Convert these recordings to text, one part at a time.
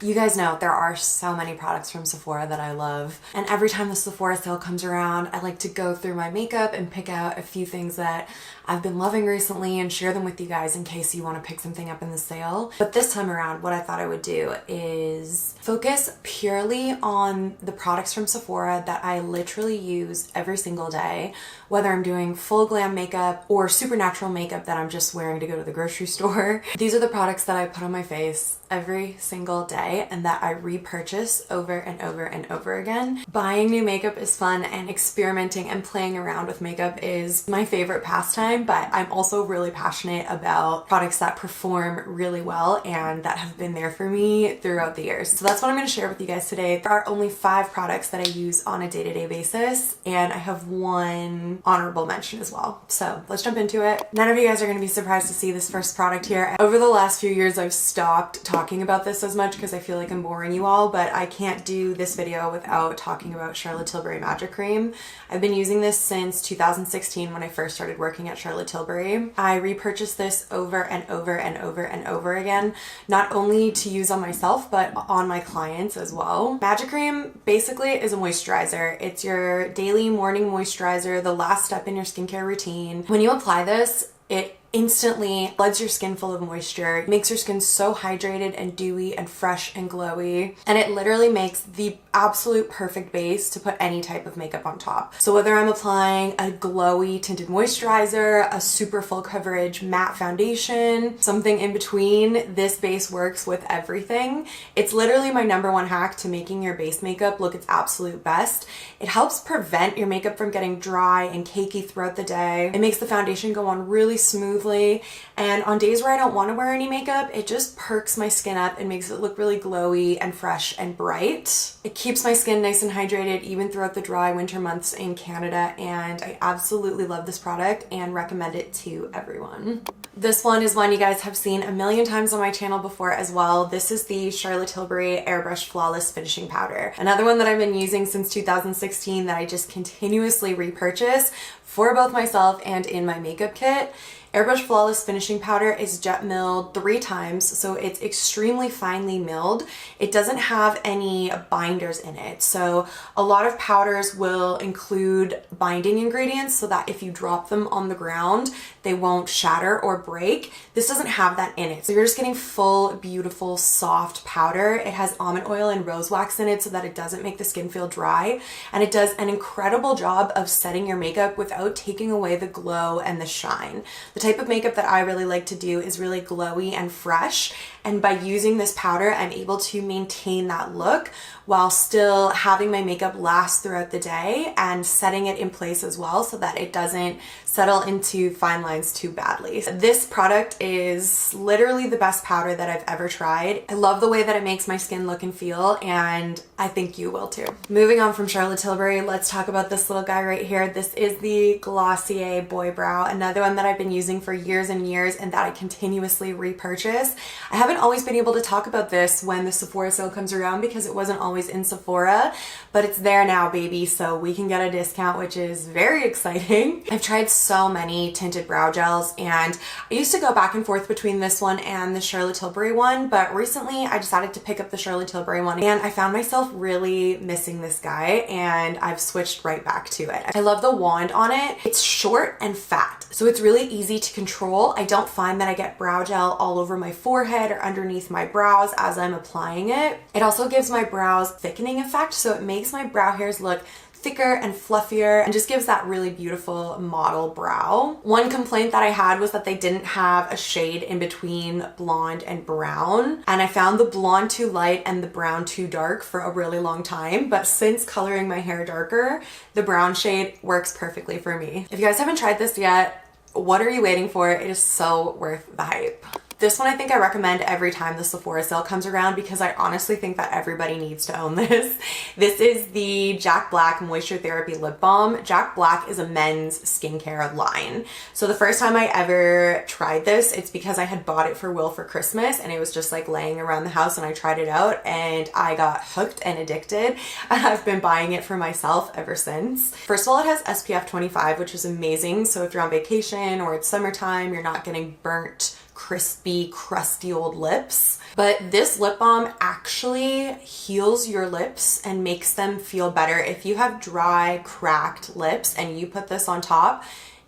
You guys know there are so many products from Sephora that I love, and every time the Sephora sale comes around, I like to go through my makeup and pick out a few things that I've been loving recently and share them with you guys in case you want to pick something up in the sale. But this time around, what I thought I would do is focus purely on the products from Sephora that I literally use every single day, whether I'm doing full glam makeup or supernatural makeup that I'm just wearing to go to the grocery store. These are the products that I put on my face every single day and that I repurchase over and over and over again. Buying new makeup is fun, and experimenting and playing around with makeup is my favorite pastime, but I'm also really passionate about products that perform really well and that have been there for me throughout the years. So that's what I'm going to share with you guys today. There are only 5 products that I use on a day-to-day basis, and I have one honorable mention as well. So let's jump into it. None of you guys are going to be surprised to see this first product here. Over the last few years, I've stopped talking about this as much because I feel like I'm boring you all, but I can't do this video without talking about Charlotte Tilbury Magic Cream. I've been using this since 2016 when I first started working at Charlotte Tilbury. I repurchased this over and over and over and over again, not only to use on myself, but on my clients as well. Magic Cream basically is a moisturizer. It's your daily morning moisturizer, the last step in your skincare routine. When you apply this, it instantly floods your skin full of moisture, makes your skin so hydrated and dewy and fresh and glowy, and it literally makes the absolute perfect base to put any type of makeup on top. So whether I'm applying a glowy tinted moisturizer, a super full coverage matte foundation, something in between, this base works with everything. It's literally my #1 hack to making your base makeup look its absolute best. It helps prevent your makeup from getting dry and cakey throughout the day. It makes the foundation go on really smoothly, and on days where I don't want to wear any makeup, it just perks my skin up and makes it look really glowy and fresh and bright. It keeps my skin nice and hydrated even throughout the dry winter months in Canada, and I absolutely love this product and recommend it to everyone. This one is one you guys have seen a million times on my channel before as well. This is the Charlotte Tilbury Airbrush Flawless Finishing Powder. Another one that I've been using since 2016 that I just continuously repurchase for both myself and in my makeup kit. Airbrush Flawless Finishing Powder is jet milled 3 times, so it's extremely finely milled. It doesn't have any binders in it. So a lot of powders will include binding ingredients so that if you drop them on the ground, they won't shatter or break. This doesn't have that in it. So you're just getting full, beautiful, soft powder. It has almond oil and rose wax in it so that it doesn't make the skin feel dry. And it does an incredible job of setting your makeup without taking away the glow and the shine. The type of makeup that I really like to do is really glowy and fresh, and by using this powder I'm able to maintain that look while still having my makeup last throughout the day and setting it in place as well so that it doesn't settle into fine lines too badly. This product is literally the best powder that I've ever tried. I love the way that it makes my skin look and feel, and I think you will too. Moving on from Charlotte Tilbury, let's talk about this little guy right here. This is the Glossier Boy Brow, another one that I've been using for years and years and that I continuously repurchase. I haven't always been able to talk about this when the Sephora sale comes around because it wasn't always in Sephora, but it's there now, baby, so we can get a discount, which is very exciting. I've tried so many tinted brow gels, and I used to go back and forth between this one and the Charlotte Tilbury one, but recently I decided to pick up the Charlotte Tilbury one, and I found myself really missing this guy, and I've switched right back to it. I love the wand on it. It's short and fat, so it's really easy to control. I don't find that I get brow gel all over my forehead or underneath my brows as I'm applying it. It also gives my brows thickening effect, so it makes my brow hairs look thicker and fluffier and just gives that really beautiful model brow. One complaint that I had was that they didn't have a shade in between blonde and brown, and I found the blonde too light and the brown too dark for a really long time, but since coloring my hair darker, the brown shade works perfectly for me. If you guys haven't tried this yet, what are you waiting for? It is so worth the hype. This one I think I recommend every time the Sephora sale comes around because I honestly think that everybody needs to own this. This is the Jack Black Moisture Therapy Lip Balm. Jack Black is a men's skincare line. So the first time I ever tried this, it's because I had bought it for Will for Christmas and it was just like laying around the house and I tried it out and I got hooked and addicted, and I've been buying it for myself ever since. First of all, it has SPF 25, which is amazing. So if you're on vacation or it's summertime, you're not getting burnt crispy, crusty old lips. But this lip balm actually heals your lips and makes them feel better. If you have dry, cracked lips and you put this on top,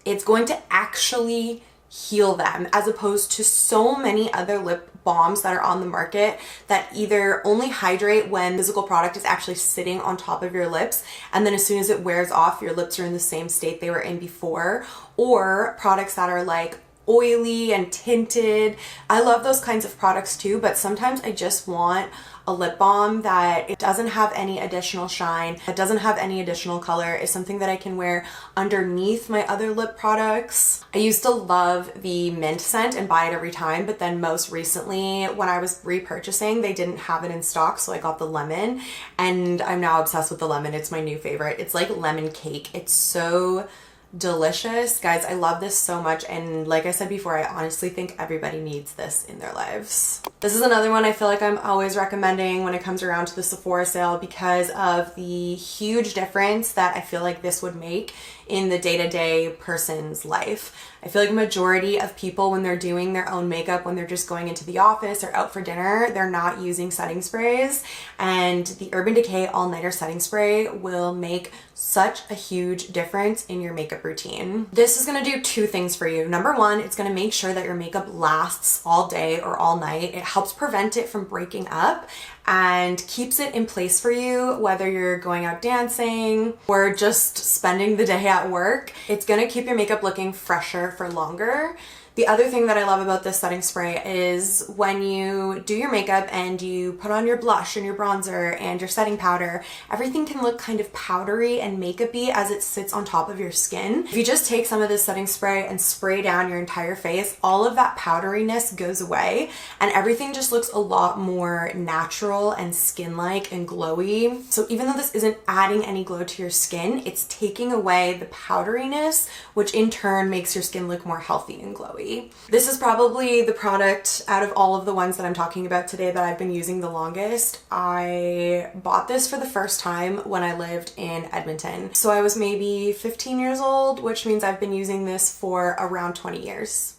it's going to actually heal them, as opposed to so many other lip balms that are on the market that either only hydrate when the physical product is actually sitting on top of your lips, and then as soon as it wears off, your lips are in the same state they were in before, or products that are like oily and tinted. I love those kinds of products too, but sometimes I just want a lip balm that it doesn't have any additional shine, that doesn't have any additional color, is something that I can wear underneath my other lip products. I used to love the mint scent and buy it every time, but then most recently when I was repurchasing, they didn't have it in stock, so I got the lemon, and I'm now obsessed with the lemon. It's my new favorite. It's like lemon cake. It's so delicious. Guys, I love this so much, and like I said before, I honestly think everybody needs this in their lives. This is another one I feel like I'm always recommending when it comes around to the Sephora sale because of the huge difference that I feel like this would make in the day-to-day person's life. I feel like a majority of people, when they're doing their own makeup, when they're just going into the office or out for dinner, they're not using setting sprays, and the Urban Decay All-Nighter Setting Spray will make such a huge difference in your makeup routine. This is gonna do two things for you. Number one, it's gonna make sure that your makeup lasts all day or all night. It helps prevent it from breaking up and keeps it in place for you, whether you're going out dancing or just spending the day at work. It's gonna keep your makeup looking fresher for longer. The other thing that I love about this setting spray is when you do your makeup and you put on your blush and your bronzer and your setting powder, everything can look kind of powdery and makeup-y as it sits on top of your skin. If you just take some of this setting spray and spray down your entire face, all of that powderiness goes away and everything just looks a lot more natural and skin-like and glowy. So even though this isn't adding any glow to your skin, it's taking away the powderiness, which in turn makes your skin look more healthy and glowy. This is probably the product out of all of the ones that I'm talking about today that I've been using the longest. I bought this for the first time when I lived in Edmonton. So I was maybe 15 years old, which means I've been using this for around 20 years.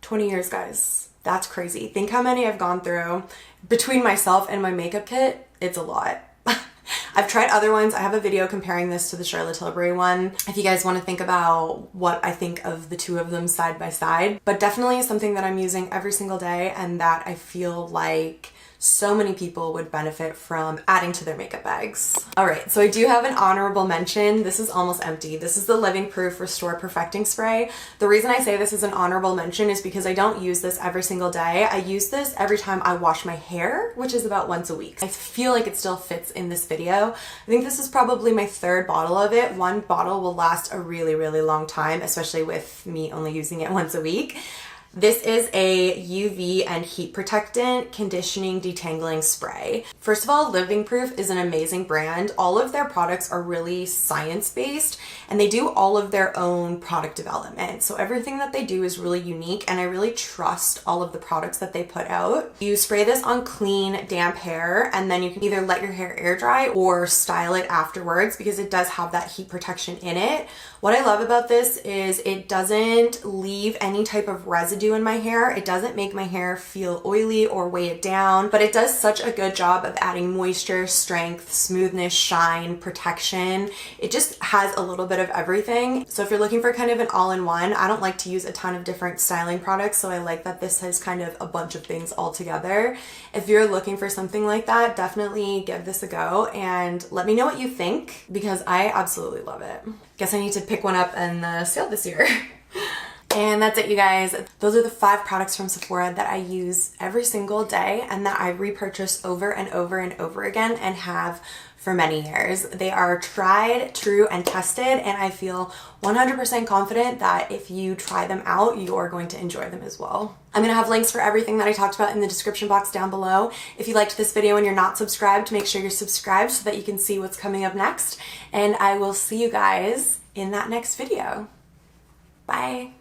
20 years, guys. That's crazy. Think how many I've gone through. Between myself and my makeup kit, it's a lot. I've tried other ones. I have a video comparing this to the Charlotte Tilbury one if you guys want to think about what I think of the two of them side by side. But definitely something that I'm using every single day and that I feel like so many people would benefit from adding to their makeup bags. All right, so I do have an honorable mention. This is almost empty. This is the Living Proof Restore Perfecting Spray. The reason I say this is an honorable mention is because I don't use this every single day. I use this every time I wash my hair, which is about once a week. I feel like it still fits in this video. I think this is probably my third bottle of it. One bottle will last a really, really long time, especially with me only using it once a week. This is a UV and heat protectant conditioning detangling spray. First of all, Living Proof is an amazing brand. All of their products are really science-based and they do all of their own product development. So everything that they do is really unique and I really trust all of the products that they put out. You spray this on clean, damp hair and then you can either let your hair air dry or style it afterwards because it does have that heat protection in it. What I love about this is it doesn't leave any type of residue in my hair. It doesn't make my hair feel oily or weigh it down, but it does such a good job of adding moisture, strength, smoothness, shine, protection. It just has a little bit of everything. So if you're looking for kind of an all-in-one, I don't like to use a ton of different styling products, so I like that this has kind of a bunch of things all together. If you're looking for something like that, definitely give this a go and let me know what you think because I absolutely love it. Guess I need to pick one up in the sale this year. And that's it, you guys. Those are the 5 products from Sephora that I use every single day and that I repurchase over and over and over again and have for many years. They are tried, true, and tested, and I feel 100% confident that if you try them out, you're going to enjoy them as well. I'm gonna have links for everything that I talked about in the description box down below. If you liked this video and you're not subscribed, make sure you're subscribed so that you can see what's coming up next. And I will see you guys in that next video. Bye.